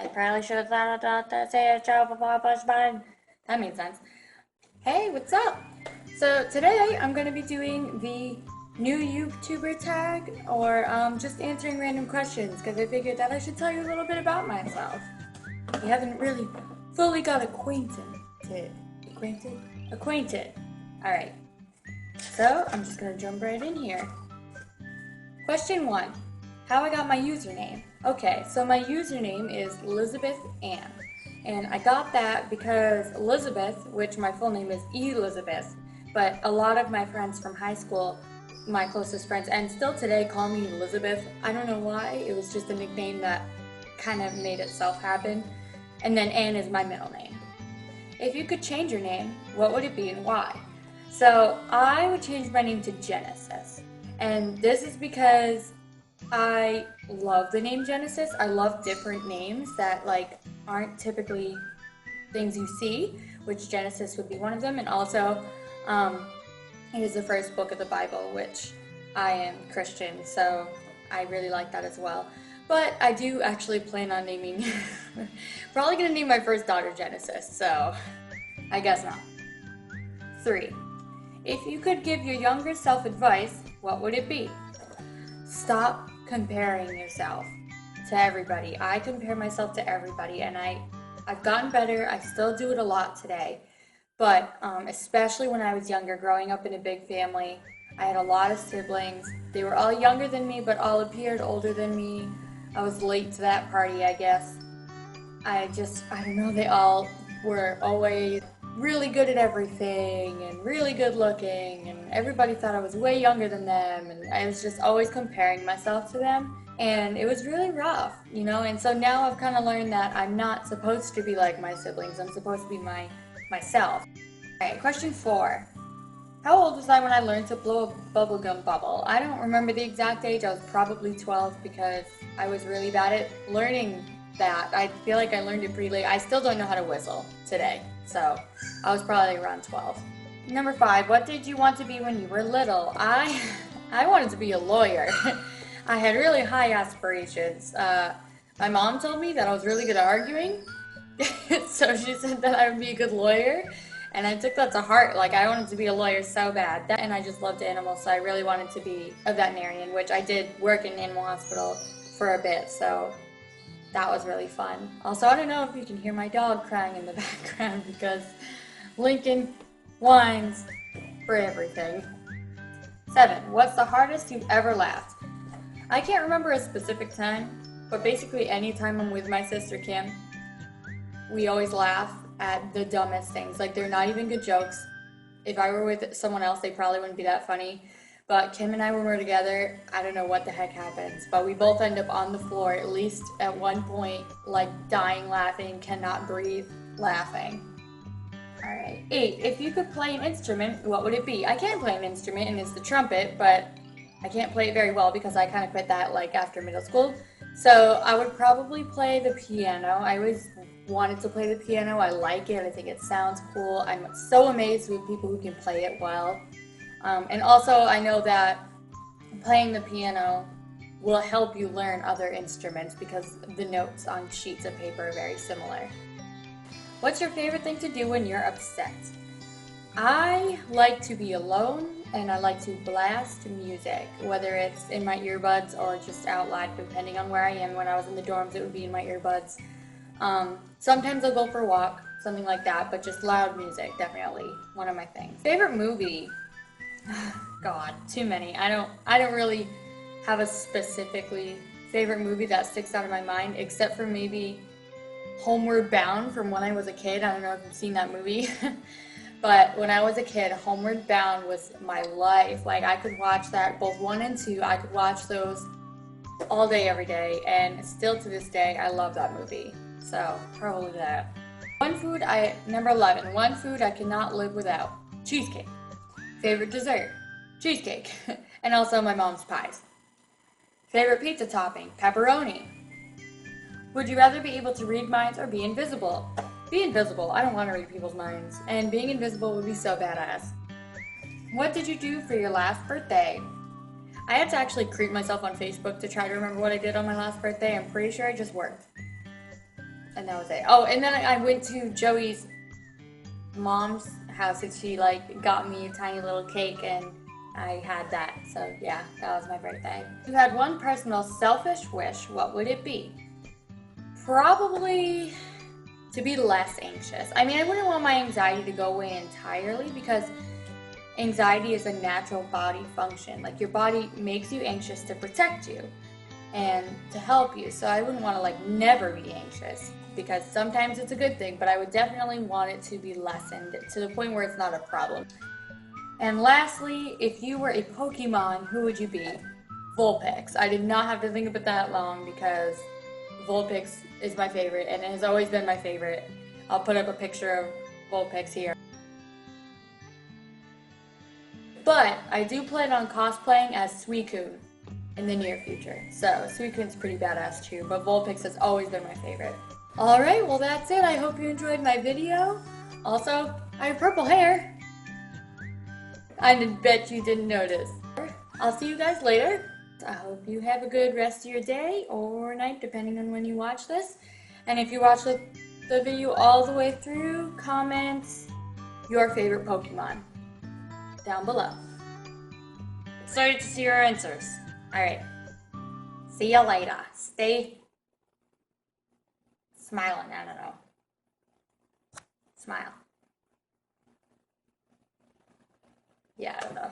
I probably should have thought about that. Say a job about mine. That made sense. Hey, what's up? So today I'm going to be doing the new YouTuber tag, or just answering random questions, because I figured that I should tell you a little bit about myself. You haven't really fully got acquainted. Acquainted. All right. So I'm just going to jump right in here. Question 1. How I got my username. Okay, so my username is Elizabeth Ann. And I got that because Elizabeth, which my full name is Elizabeth, but a lot of my friends from high school, my closest friends, and still today call me Elizabeth. I don't know why, it was just a nickname that kind of made itself happen. And then Ann is my middle name. If you could change your name, what would it be and why? So I would change my name to Genesis. And this is because I love the name Genesis. I love different names that aren't typically things you see, which Genesis would be one of them. And also, it is the first book of the Bible, which I am Christian, so I really like that as well. But I do actually plan on naming, probably gonna name my first daughter Genesis, so I guess not. 3. If you could give your younger self advice, what would it be? Stop comparing yourself to everybody. I compare myself to everybody, and I've gotten better. I still do it a lot today, but especially when I was younger, growing up in a big family, I had a lot of siblings. They were all younger than me, but all appeared older than me. I was late to that party, I guess. I don't know, they all were always really good at everything and really good looking, and everybody thought I was way younger than them, and I was just always comparing myself to them, and it was really rough, you know. And so now I've kind of learned that I'm not supposed to be like my siblings. I'm supposed to be myself. Alright, question 4. How old was I when I learned to blow a bubblegum bubble? I don't remember the exact age. I was probably 12 because I was really bad at learning that. I feel like I learned it pretty late. I still don't know how to whistle today, so I was probably around 12. Number 5, what did you want to be when you were little? I wanted to be a lawyer. I had really high aspirations. My mom told me that I was really good at arguing, so she said that I would be a good lawyer, and I took that to heart. I wanted to be a lawyer so bad, and I just loved animals, so I really wanted to be a veterinarian, which I did work in an animal hospital for a bit, so that was really fun. Also, I don't know if you can hear my dog crying in the background because Lincoln whines for everything. 7. What's the hardest you've ever laughed? I can't remember a specific time, but basically any time I'm with my sister Kim, we always laugh at the dumbest things. They're not even good jokes. If I were with someone else, they probably wouldn't be that funny. But Kim and I, when we're together, I don't know what the heck happens, but we both end up on the floor, at least at one point, dying laughing, cannot breathe laughing. Alright, 8. If you could play an instrument, what would it be? I can play an instrument, and it's the trumpet, but I can't play it very well because I kind of quit that after middle school. So I would probably play the piano. I always wanted to play the piano. I like it. I think it sounds cool. I'm so amazed with people who can play it well. And also I know that playing the piano will help you learn other instruments because the notes on sheets of paper are very similar. What's your favorite thing to do when you're upset? I like to be alone, and I like to blast music, whether it's in my earbuds or just out loud, depending on where I am. When I was in the dorms, it would be in my earbuds. Sometimes I'll go for a walk, something like that, but just loud music, definitely one of my things. Favorite movie? God, too many. I don't really have a specifically favorite movie that sticks out of my mind, except for maybe Homeward Bound from when I was a kid. I don't know if you've seen that movie. But when I was a kid, Homeward Bound was my life. I could watch that, both 1 and 2. I could watch those all day, every day, and still to this day, I love that movie. So, probably that. Number 11, one food I cannot live without. Cheesecake. Favorite dessert? Cheesecake. And also my mom's pies. Favorite pizza topping? Pepperoni. Would you rather be able to read minds or be invisible? Be invisible. I don't want to read people's minds. And being invisible would be so badass. What did you do for your last birthday? I had to actually creep myself on Facebook to try to remember what I did on my last birthday. I'm pretty sure I just worked. And that was it. Oh, and then I went to Joey's mom's house and she like got me a tiny little cake and I had that. So yeah, that was my birthday. If you had one personal selfish wish, what would it be? Probably to be less anxious. I mean, I wouldn't want my anxiety to go away entirely because anxiety is a natural body function. Like your body makes you anxious to protect you and to help you. So I wouldn't want to like never be anxious because sometimes it's a good thing, but I would definitely want it to be lessened to the point where it's not a problem. And lastly, if you were a Pokemon, who would you be? Vulpix. I did not have to think about that long because Vulpix is my favorite and it has always been my favorite. I'll put up a picture of Vulpix here. But I do plan on cosplaying as Suicune in the near future. So Suicune's pretty badass too, but Vulpix has always been my favorite. Alright, well that's it. I hope you enjoyed my video. Also, I have purple hair. I bet you didn't notice. I'll see you guys later. I hope you have a good rest of your day or night, depending on when you watch this. And if you watch the video all the way through, comment your favorite Pokemon down below. Excited to see your answers. Alright. See you later. Stay smiling. I don't know. Smile. Yeah, I don't know.